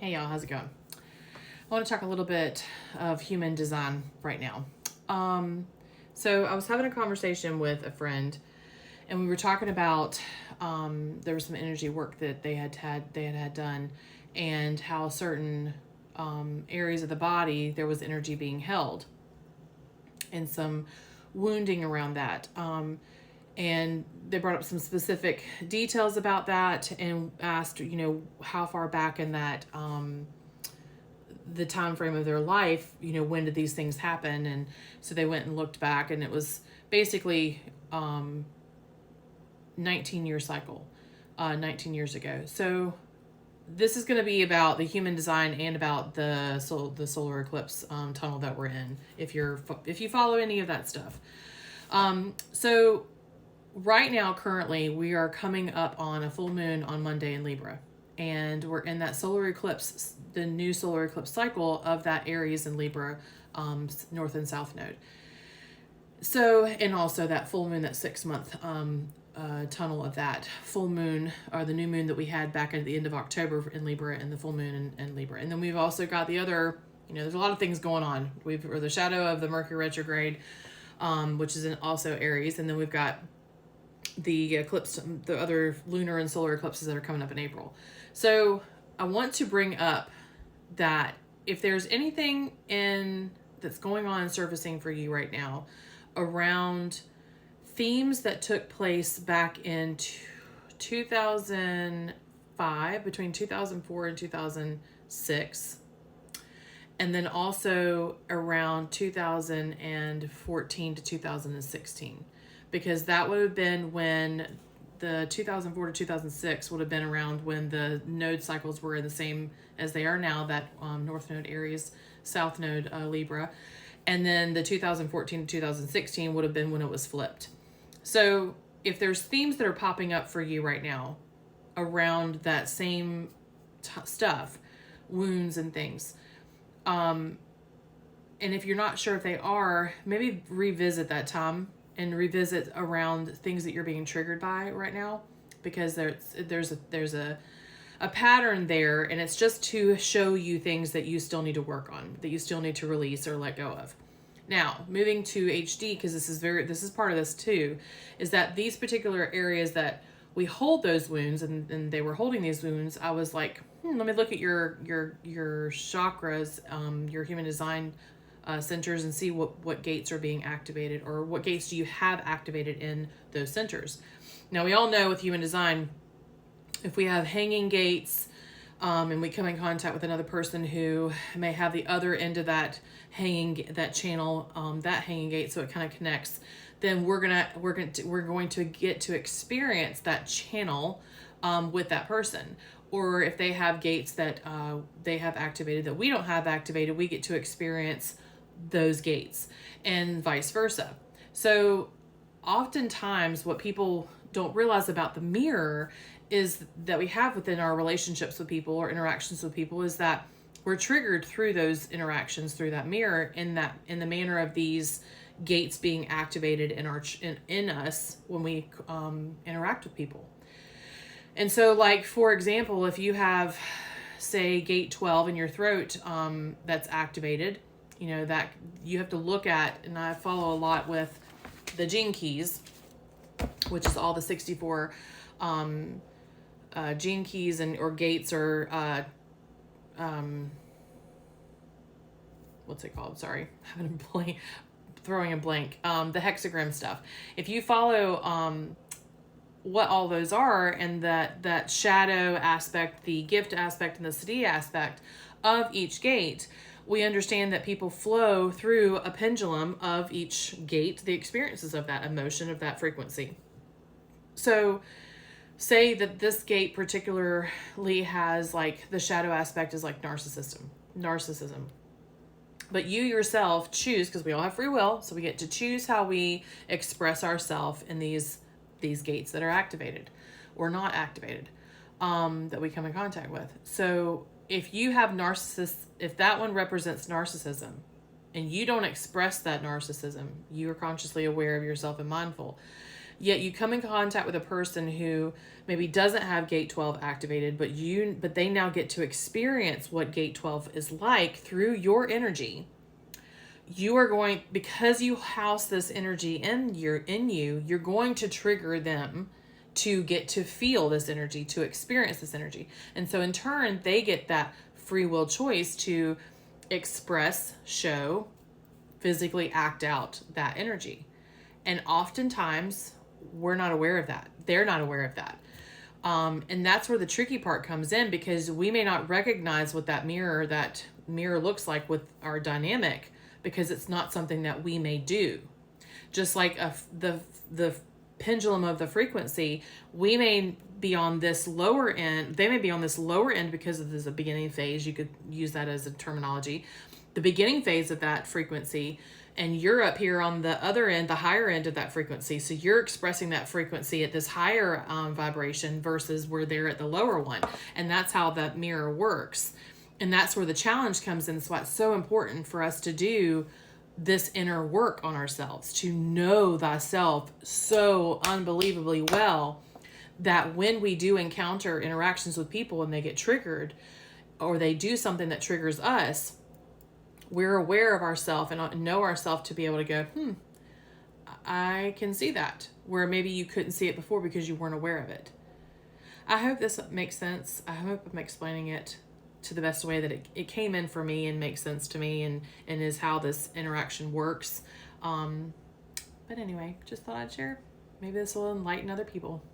Hey y'all, how's it going? I want to talk a little bit of human design right now. So I was having a conversation with a friend, and we were talking about there was some energy work that they had done, and how certain areas of the body there was energy being held, and some wounding around that. And they brought up some specific details about that and asked, how far back in that the time frame of their life, when did these things happen? And so they went and looked back, and it was basically 19-year cycle, 19 years ago. So this is going to be about the human design and about the solar eclipse tunnel that we're in, if you follow any of that stuff. So right now, currently, we are coming up on a full moon on Monday in Libra, and we're in that solar eclipse, the new solar eclipse cycle of that Aries and Libra, north and south node. So, and also that full moon, that 6 month tunnel of that full moon, or the new moon that we had back at the end of October in Libra, and the full moon in Libra. And then we've also got the other, there's a lot of things going on. Or the shadow of the Mercury retrograde, which is also Aries, and then we've got the eclipse, the other lunar and solar eclipses that are coming up in April. So I want to bring up that if there's anything that's going on and surfacing for you right now around themes that took place back in 2005, between 2004 and 2006, and then also around 2014 to 2016, because that would have been when the 2004 to 2006 would have been around when the node cycles were the same as they are now, that North Node Aries, South Node Libra. And then the 2014 to 2016 would have been when it was flipped. So if there's themes that are popping up for you right now around that same stuff, wounds and things, and if you're not sure if they are, maybe revisit that time and revisit around things that you're being triggered by right now, because there's a pattern there, and it's just to show you things that you still need to work on, that you still need to release or let go of. Now, moving to HD, because this is part of this too, is that these particular areas that we hold those wounds, and they were holding these wounds, I was like, let me look at your chakras, your human design centers, and see what gates are being activated, or what gates do you have activated in those centers. Now, we all know with human design, if we have hanging gates, and we come in contact with another person who may have the other end of that channel, that hanging gate, so it kind of connects, then we're going to get to experience that channel with that person. Or if they have gates that they have activated that we don't have activated, we get to experience those gates, and vice versa. So oftentimes what people don't realize about the mirror is that we have within our relationships with people or interactions with people is that we're triggered through those interactions, through that mirror, in the manner of these gates being activated in us when we interact with people. And so, like, for example, if you have, say, gate 12 in your throat that's activated, that you have to look at, and I follow a lot with the gene keys, which is all the 64 gene keys or gates, or what's it called? Sorry, throwing a blank. The hexagram stuff. If you follow what all those are, and that shadow aspect, the gift aspect, and the siddhi aspect of each gate, we understand that people flow through a pendulum of each gate, the experiences of that emotion, of that frequency. So say that this gate particularly has, like, the shadow aspect is like narcissism. But you yourself choose, because we all have free will, so we get to choose how we express ourselves in these gates that are activated or not activated, that we come in contact with. So if you have if that one represents narcissism, and you don't express that narcissism, you are consciously aware of yourself and mindful, Yet you come in contact with a person who maybe doesn't have gate 12 activated, but they now get to experience what gate 12 is like through your energy. You are going, because you house this energy in you, you're going to trigger them to get to feel this energy, to experience this energy. And so in turn, they get that free will choice to express, show, physically act out that energy. And oftentimes we're not aware of that. They're not aware of that. And that's where the tricky part comes in, because we may not recognize what that mirror looks like with our dynamic, because it's not something that we may do. Just like the pendulum of the frequency, we may be on this lower end. They may be on this lower end because of this a beginning phase. You could use that as a terminology. The beginning phase of that frequency, and you're up here on the other end, the higher end of that frequency. So you're expressing that frequency at this higher vibration versus where they're at the lower one. And that's how that mirror works. And that's where the challenge comes in. That's why it's so important for us to do this inner work on ourselves, to know thyself so unbelievably well that when we do encounter interactions with people and they get triggered, or they do something that triggers us, we're aware of ourselves and know ourselves to be able to go, I can see that, where maybe you couldn't see it before because you weren't aware of it. I hope this makes sense. I hope I'm explaining it to the best way that it came in for me and makes sense to me, and is how this interaction works. But anyway, just thought I'd share. Maybe this will enlighten other people.